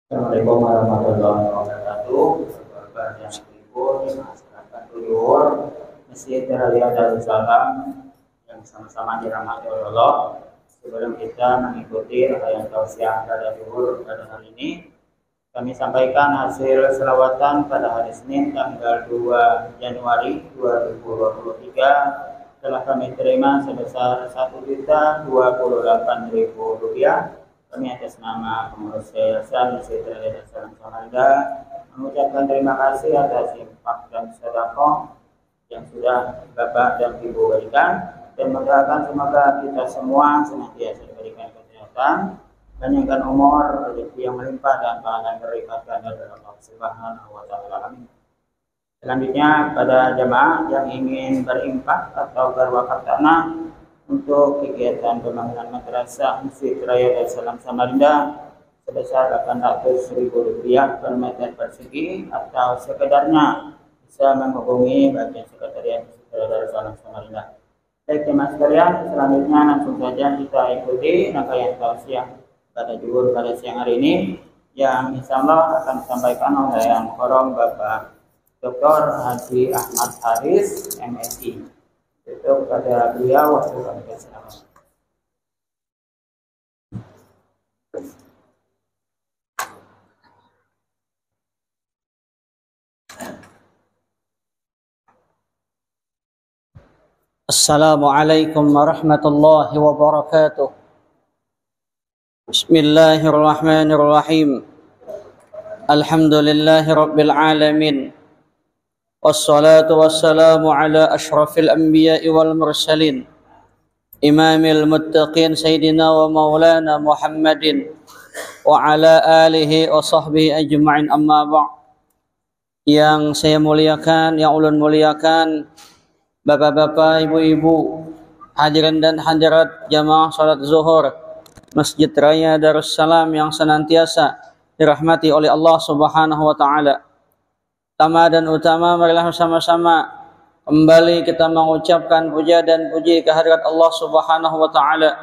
Assalamualaikum warahmatullahi wabarakatuh. Bapak dan Ibu di masyarakat Tuyur, Masjid Raya Darussalam yang sama-sama dirahmati oleh Allah. Sebelum kita mengikuti rangkaian tausiah pada zuhur pada hari ini, kami sampaikan hasil selawatan pada hari Senin tanggal 2 Januari 2023 telah kami terima sebesar Rp1.028.000. Kami atas nama pengurus Yayasan Masjid Raya Darussalam Samarinda mengucapkan terima kasih atas infak dan sedekah yang sudah Bapak dan Ibu berikan, dan mendoakan semoga kita semua senantiasa diberikan kesehatan, panjangkan umur, rezeki yang melimpah, dan pahala yang berlipat ganda dari Allah Subhanahu wa Ta'ala. Amin. Selanjutnya, pada jemaah yang ingin berinfak atau berwakaf tanah untuk kegiatan pembangunan madrasah Masjid Raya Darussalam Samarinda sebesar Rp800.000 per meter persegi, atau sekedarnya bisa menghubungi bagian sekretariat Masjid Raya Darussalam Samarinda. Baik jemaah sekalian, selanjutnya langsung saja kita ikuti rangkaian tausiah pada zuhur pada siang hari ini yang insya Allah akan disampaikan oleh Yang Mukarram Bapak Dr. Haji Ahmad Haris, MSI. Itu kepada beliau waktu kami persilakan. Assalamualaikum warahmatullahi wabarakatuh. Bismillahirrahmanirrahim. Alhamdulillahi rabbil alamin. Wassalatu wassalamu ala ashrafil anbiya'i wal mursalin, imamil muttaqin sayyidina wa maulana Muhammadin wa ala alihi wa sahbihi ajma'in, amma ba'. Yang saya muliakan, yang ulun muliakan, bapak-bapak, ibu-ibu, hadirin dan hadirat jamaah salat zuhur Masjid Raya Darussalam yang senantiasa dirahmati oleh Allah Subhanahu wa Ta'ala. Pertama dan utama, marilah bersama-sama kembali kita mengucapkan puja dan puji kehadirat Allah Subhanahu wa Ta'ala,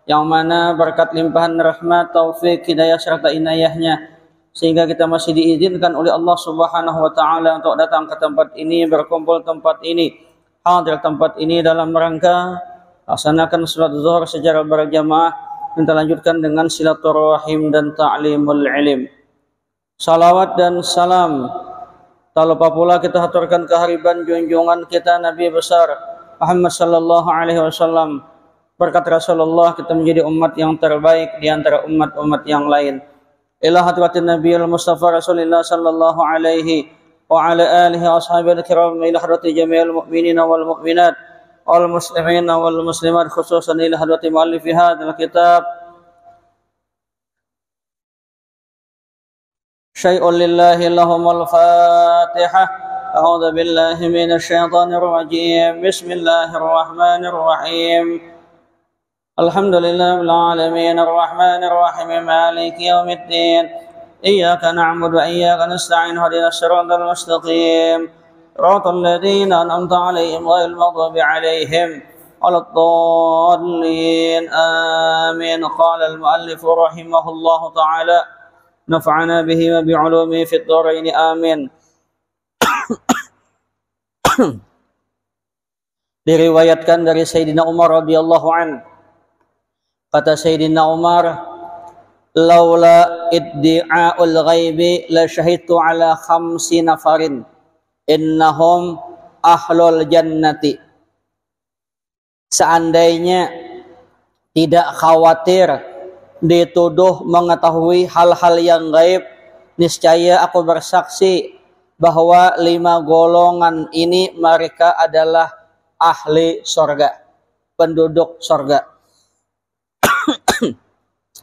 yang mana berkat limpahan rahmat, taufik, hidayah serta inayahnya sehingga kita masih diizinkan oleh Allah Subhanahu wa Ta'ala untuk datang ke tempat ini, berkumpul tempat ini, hadir tempat ini dalam rangka laksanakan salat zuhur secara berjamaah dan lanjutkan dengan silaturahim dan ta'limul ilm. Salawat dan salam tak lupa pula kita haturkan kehariban junjungan kita Nabi besar Muhammad sallallahu alaihi wasallam. Berkat Rasulullah kita menjadi umat yang terbaik di antara umat-umat yang lain. Ila hadratin Nabiyil Mustafa Rasulullah sallallahu alaihi wa ala alihi wa ashabihi kiram, ila hadrati jami'il mu'minina wal mu'minat wal muslimina wal muslimat, khususan ila hadrati muallifi hadzal kitab syai'un lillahi lahumul fatihah. A'udzu billahi minasy syaithanir rajim. Bismillahirrahmanirrahim. Alhamdulillahil alamin arrahmanir rahim maliki yaumiddin. Iyyaka na'budu wa iyyaka nasta'in ihdinas siratal mustaqim. Siratal ladzina an'amta 'alaihim ghairil maghdubi 'alaihim waladdallin. Amin. Qala al-muallif rahimahullahu ta'ala, nafa'ana bihi wa bi'ulumihi fid dharain, amin. Diriwayatkan dari Sayyidina Umar radhiyallahu an, kata Sayyidina Umar, laula iddi'a'ul ghaibi la syahidtu ala khamsi nafarin innahum ahlul jannati. Seandainya tidak khawatir dituduh mengetahui hal-hal yang gaib, niscaya aku bersaksi bahwa 5 golongan ini mereka adalah ahli sorga, penduduk sorga.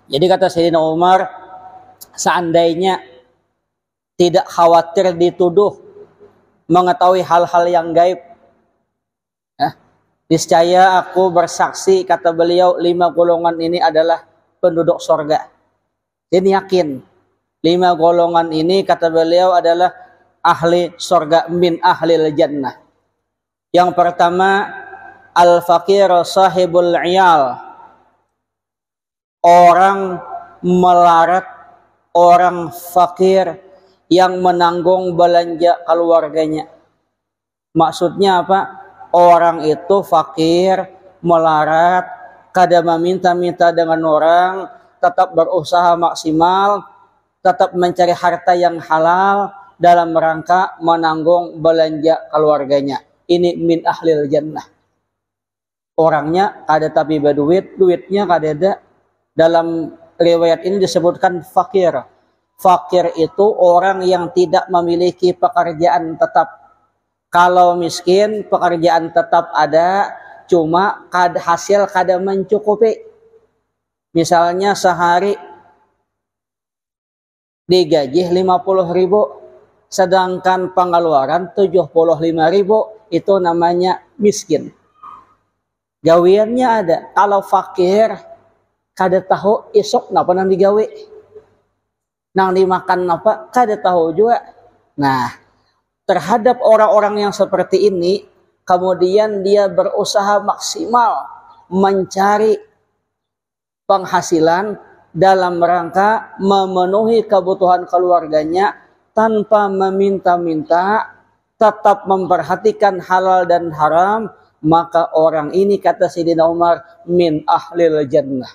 Jadi kata Sayyidina Umar, seandainya tidak khawatir dituduh mengetahui hal-hal yang gaib, niscaya aku bersaksi, kata beliau, 5 golongan ini adalah penduduk sorga. Jadi yakin 5 golongan ini, kata beliau, adalah ahli sorga, min ahlil jannah. Yang pertama, al-faqir sahibul iyal, orang melarat orang fakir yang menanggung belanja keluarganya. Maksudnya apa? Orang itu fakir, melarat, kada meminta-minta dengan orang, tetap berusaha maksimal, tetap mencari harta yang halal dalam rangka menanggung belanja keluarganya. Ini min ahlil jannah. Orangnya kada tapi berduit, duitnya kada ada. Dalam riwayat ini disebutkan fakir. Fakir itu orang yang tidak memiliki pekerjaan tetap. Kalau miskin, pekerjaan tetap ada, cuma hasil kada mencukupi. Misalnya sehari digaji 50.000, sedangkan pengeluaran 75.000, itu namanya miskin. Gawiannya ada. Kalau fakir, kada tahu esok napa nang digawe, nang dimakan napa kada tahu juga. Nah, terhadap orang-orang yang seperti ini, kemudian dia berusaha maksimal mencari penghasilan dalam rangka memenuhi kebutuhan keluarganya tanpa meminta-minta, tetap memperhatikan halal dan haram, maka orang ini kata Sayyidina Umar min ahlil jannah.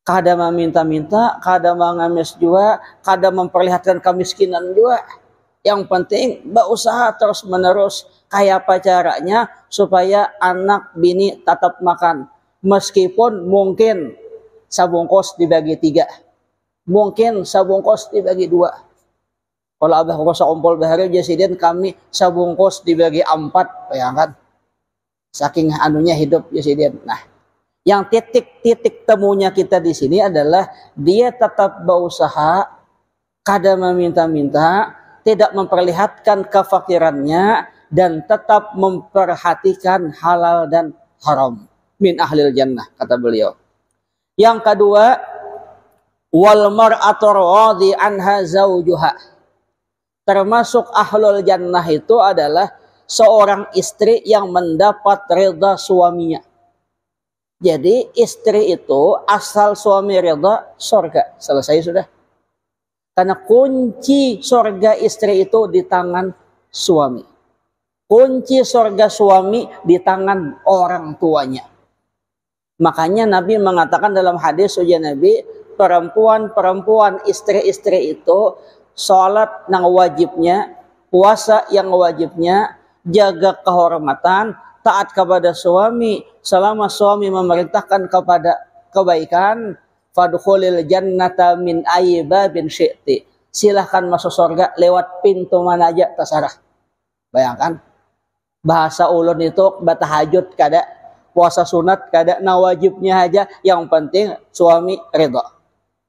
Kada meminta-minta, kada mengemis juga, kada memperlihatkan kemiskinan juga. Yang penting berusaha terus menerus kayak apa caranya supaya anak bini tetap makan. Meskipun mungkin sabungkos dibagi 3, mungkin sabungkos dibagi 2. Kalau abah rosa kumpul bahari jasiden kami sabungkos dibagi 4, bayangkan. Saking anunya hidup jasiden. Nah, yang titik temunya kita di sini adalah dia tetap berusaha, kada meminta-minta, tidak memperlihatkan kefakirannya, dan tetap memperhatikan halal dan haram. Min ahlil jannah, kata beliau. Yang kedua, wal mar'atu radhi anha zaujuha. Termasuk ahlul jannah itu adalah seorang istri yang mendapat ridha suaminya. Jadi istri itu asal suami ridha, surga. Selesai sudah. Karena kunci surga istri itu di tangan suami. Kunci surga suami di tangan orang tuanya. Makanya Nabi mengatakan dalam hadis ujian Nabi, perempuan-perempuan istri-istri itu sholat yang wajibnya, puasa yang wajibnya, jaga kehormatan, taat kepada suami selama suami memerintahkan kepada kebaikan. Fadkhulil jannata min ayyi babin syi'ti. Silahkan masuk surga lewat pintu mana aja terserah. Bayangkan, bahasa ulun itu batahajud kada, puasa sunat kada, nah wajibnya aja, yang penting suami ridha.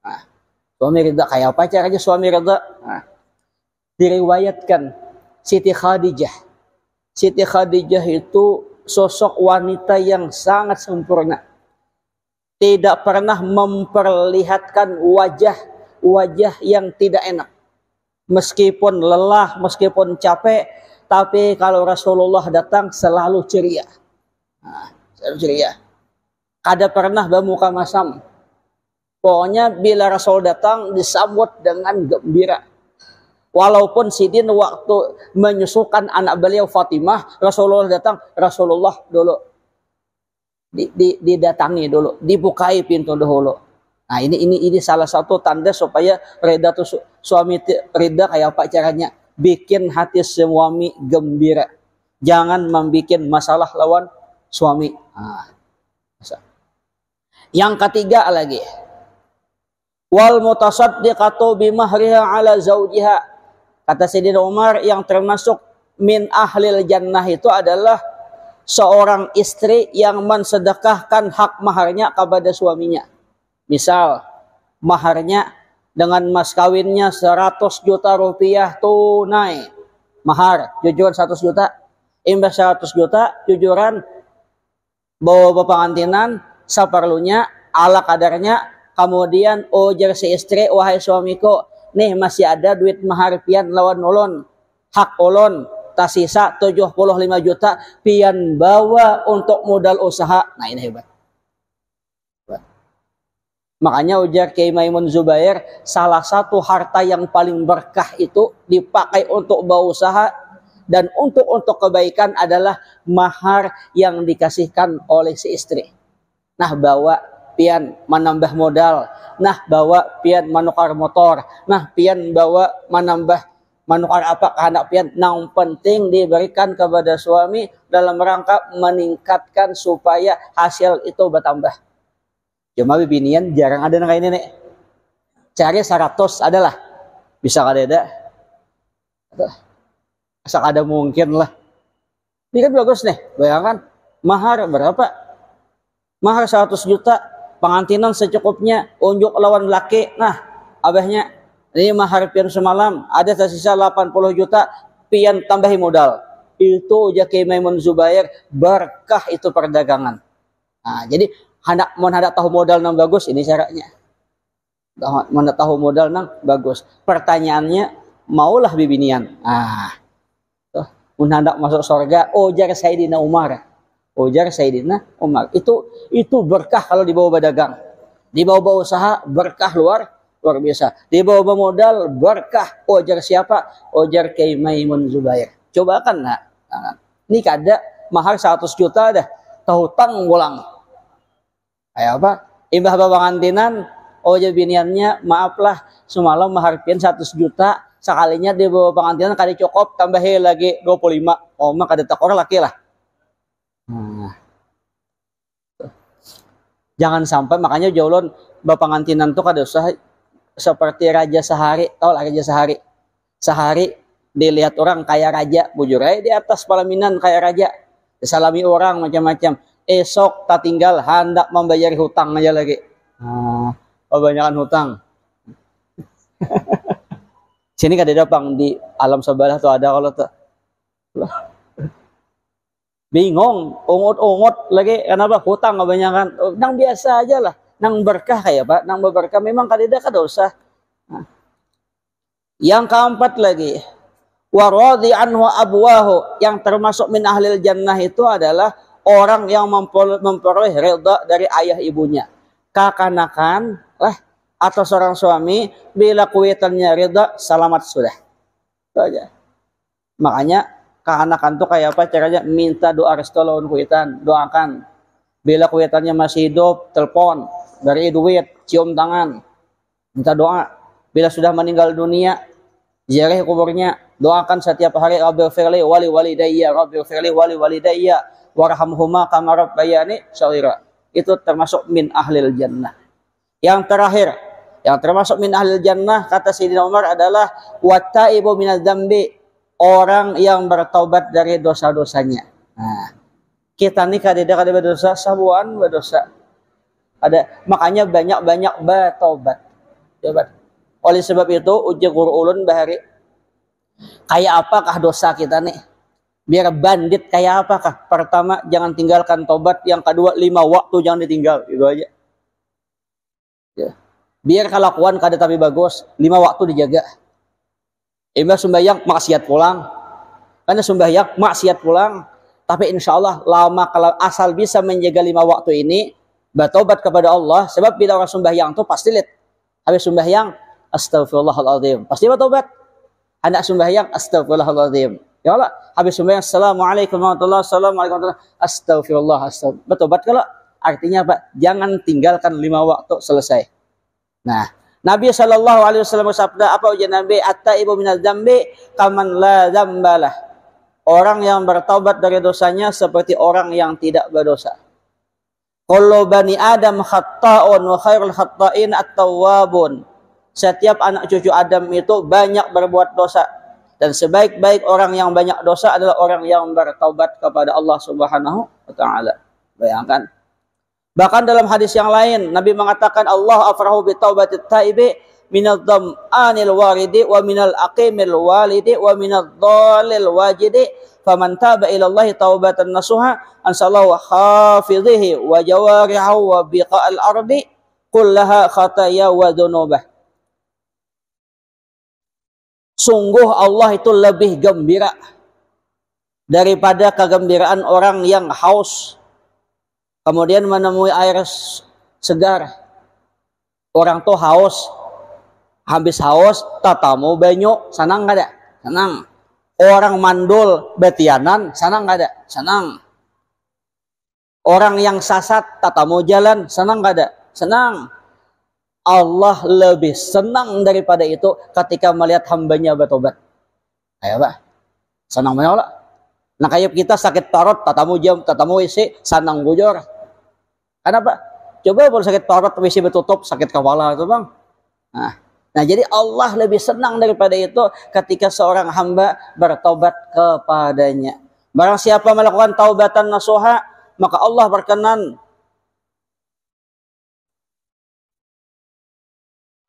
Nah, suami ridha kayak apa caranya suami ridha? Nah, diriwayatkan Siti Khadijah. Siti Khadijah itu sosok wanita yang sangat sempurna. Tidak pernah memperlihatkan wajah yang tidak enak. Meskipun lelah, meskipun capek, tapi kalau Rasulullah datang selalu ceria. Nah, selalu ceria. Kada pernah bermuka masam. Pokoknya bila Rasul datang disambut dengan gembira. Walaupun sidin waktu menyusukan anak beliau Fatimah, Rasulullah datang, Rasulullah dulu didatangi dulu, dibukai pintu dahulu. Nah, ini salah satu tanda supaya reda tuh suami reda kayak apa caranya? Bikin hati suami gembira. Jangan membuat masalah lawan suami. Nah, yang ketiga lagi, wal mutasaddiqatu bimahriha ala zaujiha. Kata Sayyidina Umar, yang termasuk min ahlil jannah itu adalah seorang istri yang mensedekahkan hak maharnya kepada suaminya. Misal, maharnya dengan mas kawinnya 100 juta rupiah tunai. Mahar, jujuran 100 juta. Imbas 100 juta, jujuran bawa pengantinan, seperlunya, ala kadarnya. Kemudian, ujar si istri, wahai suamiku, nih masih ada duit mahar pian lawan ulun. Hak ulun. Tasisa 75 juta pian bawa untuk modal usaha. Nah, ini hebat. Makanya ujar Kiai Maimun Zubair, salah satu harta yang paling berkah itu dipakai untuk berusaha dan untuk kebaikan adalah mahar yang dikasihkan oleh si istri. Nah, bawa pian menambah modal. Nah, bawa pian menukar motor. Nah, pian bawa menambah menukar apa ke anak pian. Yang penting diberikan kepada suami dalam rangka meningkatkan supaya hasil itu bertambah. Cuma bibinian jarang ada kayak ini nih. Cari 100 adalah bisa kada ada. Asal ada mungkin lah. Ini kan bagus nih. Bayangkan mahar berapa? Mahar 100 juta, pengantinan secukupnya, unjuk lawan laki. Nah, abahnya ini mahar pian semalam, ada tersisa 80 juta, pian tambahi modal. Itu ujar Kiai Maimun Zubair, berkah itu perdagangan. Nah, jadi hendak tahu modal nang bagus, ini syaratnya. Hendak tahu modal nang bagus. Pertanyaannya, maulah bibinian. Hendak masuk surga, ujar Sayyidina Umar. Ujar Sayyidina Umar. Itu berkah kalau dibawa berdagang. Dibawa usaha, berkah luar biasa. Dibawa modal, berkah. Ujar siapa? Ujar Kiai Maimun Zubair. Coba kan, nah. Ini kada mahar 100 juta dah. Tahu tang bolang. Kayak apa? Imbah babangantinan, ujar biniannya, maaflah, semalam mahar pian 100 juta, sekalinya dia bawa pengantinan kada cukup, tambahin lagi 25. Oh, mah kada takor laki lah. Jangan sampai, makanya jauhlon bapangantinan tuh kada usah seperti raja sehari. Tahu lah raja sehari. Sehari dilihat orang kayak raja, bujur aja di atas pelaminan kayak raja. Disalami orang macam-macam. Esok tak tinggal hendak membayar hutang aja lagi. Kebanyakan hutang. Sini kada ada pang di alam sebelah tuh ada kalau tuh. Bingung, ungut-ungut lagi kenapa hutang kebanyakan. Nang biasa aja lah, nang berkah kayak Pak, nang berkah memang kada usah. Yang keempat lagi, waradi anhu abwahu, yang termasuk min ahlil jannah itu adalah orang yang memperoleh ridha dari ayah ibunya. Kakanakan lah atau seorang suami bila kuitannya ridha, selamat sudah. Itu aja. Makanya kakanakan tuh kayak apa caranya? Minta doa restu lawan kuitan, doakan. Bila kuitannya masih hidup, telepon, beri duit, cium tangan, minta doa. Bila sudah meninggal dunia, ziarah kuburnya, doakan setiap hari, Rabbighfirli wali walidayya, Rabbighfirli wali walidayya, warhamhuma kama rabbayani shaghira. Itu termasuk min ahlil jannah. Yang terakhir, yang termasuk min ahlil jannah kata Sayyidina Umar adalah wattaibu minadz dzambi, orang yang bertaubat dari dosa-dosanya. Nah, kita nih kada berdosa, sabuan berdosa. Ada, makanya banyak-banyak bertaubat. Coba. Oleh sebab itu uji ulun bahari, kayak apakah dosa kita nih? Biar bandit kayak apakah? Pertama, jangan tinggalkan tobat. Yang kedua, 5 waktu jangan ditinggal. Itu aja. Ya. Biar kelakuan kada tapi bagus, 5 waktu dijaga. Imbah sembahyang maksiat pulang. Karena sembahyang maksiat pulang. Tapi insya Allah lama kalau asal bisa menjaga 5 waktu ini, bertobat kepada Allah. Sebab bila orang sembahyang tuh pasti lihat. Habis sembahyang, astagfirullahaladzim. Pasti bertobat. Anak sembahyang, astagfirullahaladzim. Ya Allah, habis sembahyang, assalamualaikum warahmatullahi wabarakatuh, astagfirullah, astagfirullah. Bertobat kalau artinya apa? Jangan tinggalkan 5 waktu selesai. Nah, Nabi SAW bersabda, apa ujian Nabi? At-taibu minadz dzambi kaman la dzambalah. Orang yang bertaubat dari dosanya seperti orang yang tidak berdosa. Kullu bani Adam khatta'un wa khairul khatta'in at-tawwabun. Setiap anak cucu Adam itu banyak berbuat dosa. Dan sebaik-baik orang yang banyak dosa adalah orang yang bertaubat kepada Allah Subhanahu wa taala. Bayangkan. Bahkan dalam hadis yang lain Nabi mengatakan Allah afrahu bi taubatit taibi minadh dham'anil waridi wa minal aqimil walidi wa minadh dhalil wajidi faman taba ila Allah taubatan nasuha ansallahu hafidhihi wa jawarihu wa biqa'al ardi kullaha khataya wa dzunubah. Sungguh Allah itu lebih gembira daripada kegembiraan orang yang haus kemudian menemui air segar. Orang tuh haus, habis haus tatamu banyu, senang nggak ada? Senang. Orang mandul betianan, senang nggak ada? Senang. Orang yang sasat tatamu jalan, senang nggak ada? Senang. Allah lebih senang daripada itu ketika melihat hambanya bertobat. Kayak apa? Senang banyak lah. Nah kayak kita sakit parut, tatamu jam, tatamu WC, senang bujur. Kenapa? Coba kalau sakit parut, WC bertutup, sakit kepala itu bang. Nah jadi Allah lebih senang daripada itu ketika seorang hamba bertobat kepadanya. Barang siapa melakukan taubatan nasuha, maka Allah berkenan.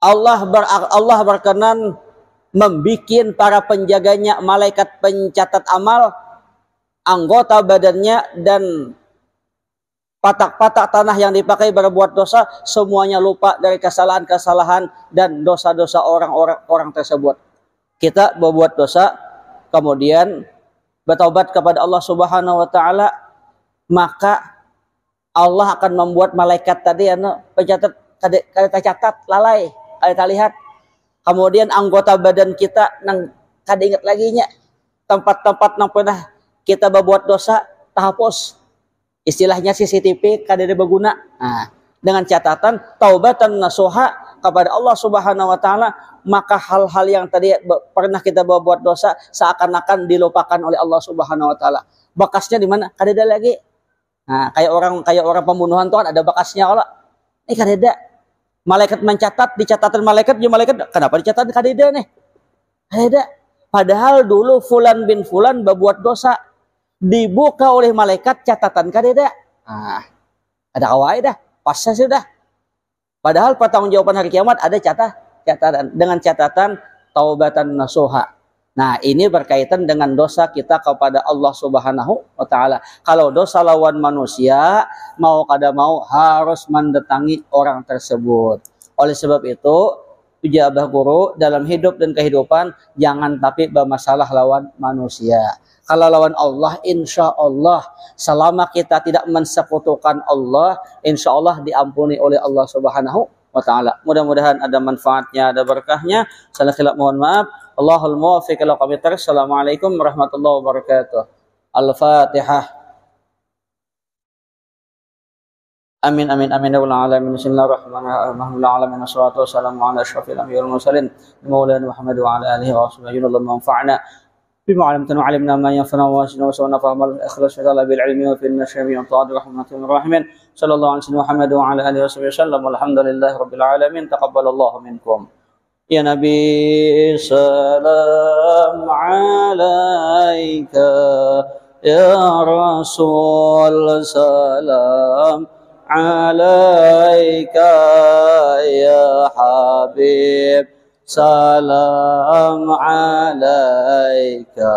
Allah berkenan membikin para penjaganya, malaikat pencatat amal, anggota badannya dan patak-patak tanah yang dipakai berbuat dosa, semuanya lupa dari kesalahan-kesalahan dan dosa-dosa orang tersebut. Kita berbuat dosa, kemudian bertaubat kepada Allah Subhanahu wa taala, maka Allah akan membuat malaikat tadi pencatat kada catat lalai, kada lihat. Kemudian anggota badan kita nang kada ingat lagi nya, tempat-tempat nang pernah kita berbuat dosa terhapus. Istilahnya CCTV kada ada berguna. Nah, dengan catatan taubatan nasuha kepada Allah Subhanahu wa taala, maka hal-hal yang tadi pernah kita berbuat dosa seakan-akan dilupakan oleh Allah Subhanahu wa taala. Bekasnya di mana? Kada ada lagi. Nah, kayak orang pembunuhan tuh kan ada bekasnya kalau. Ini kada ada. Malaikat mencatat, di catatan malaikat, di malaikat kenapa dicatat kada ada nih? Kada ada. Padahal dulu fulan bin fulan berbuat dosa, dibuka oleh malaikat catatan kadeda. Ada kawai dah, pasnya sudah. Padahal pertanggungjawaban hari kiamat ada catatan dengan catatan taubatan nasuha. Nah, ini berkaitan dengan dosa kita kepada Allah Subhanahu wa taala. Kalau dosa lawan manusia, mau kada mau harus mendatangi orang tersebut. Oleh sebab itu, ijabah guru dalam hidup dan kehidupan jangan tapi bermasalah lawan manusia. Kalau lawan Allah, insya Allah selama kita tidak mensekutukan Allah, insya Allah diampuni oleh Allah Subhanahu wa taala. Mudah-mudahan ada manfaatnya, ada berkahnya. Salah khilaf mohon maaf. Allahul muwaffiq ila aqwamit thariq. Assalamualaikum warahmatullahi wabarakatuh. Al-Fatihah. Amin amin amin ya rabbal alamin. Bismillahirrahmanirrahim. Alhamdulillahirabbil alamin. Wassalatu wassalamu ala asyrafil anbiya'i wal mursalin maulana Muhammad wa ala alihi wa sahbihi wa manfa'na بما علمتنا وعلمنا ما ينفعنا وواسنا وسونا فهم الإخلاص تعالى بالعلم وفي النشر والطاعة ورحمة الرحمن صلى الله عليه وسلم محمد وعلى آله وصحبه وسلم والحمد لله رب العالمين تقبل الله منكم يا نبي سلام عليك يا رسول سلام عليك يا حبيب salam alaika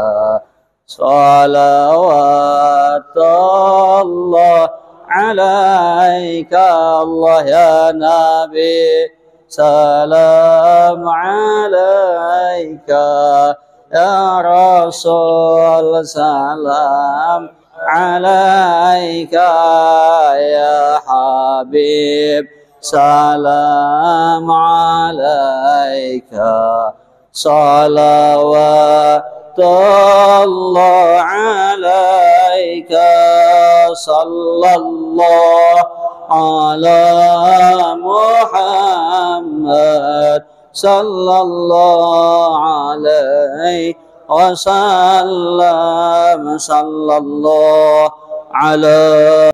salawatullah alaika Allah ya Nabi salam alaika ya Rasul salam alaika ya Habib salam alaika salawatullah alaika sallallahu ala Muhammad sallallahu alaihi wasallam sallallahu ala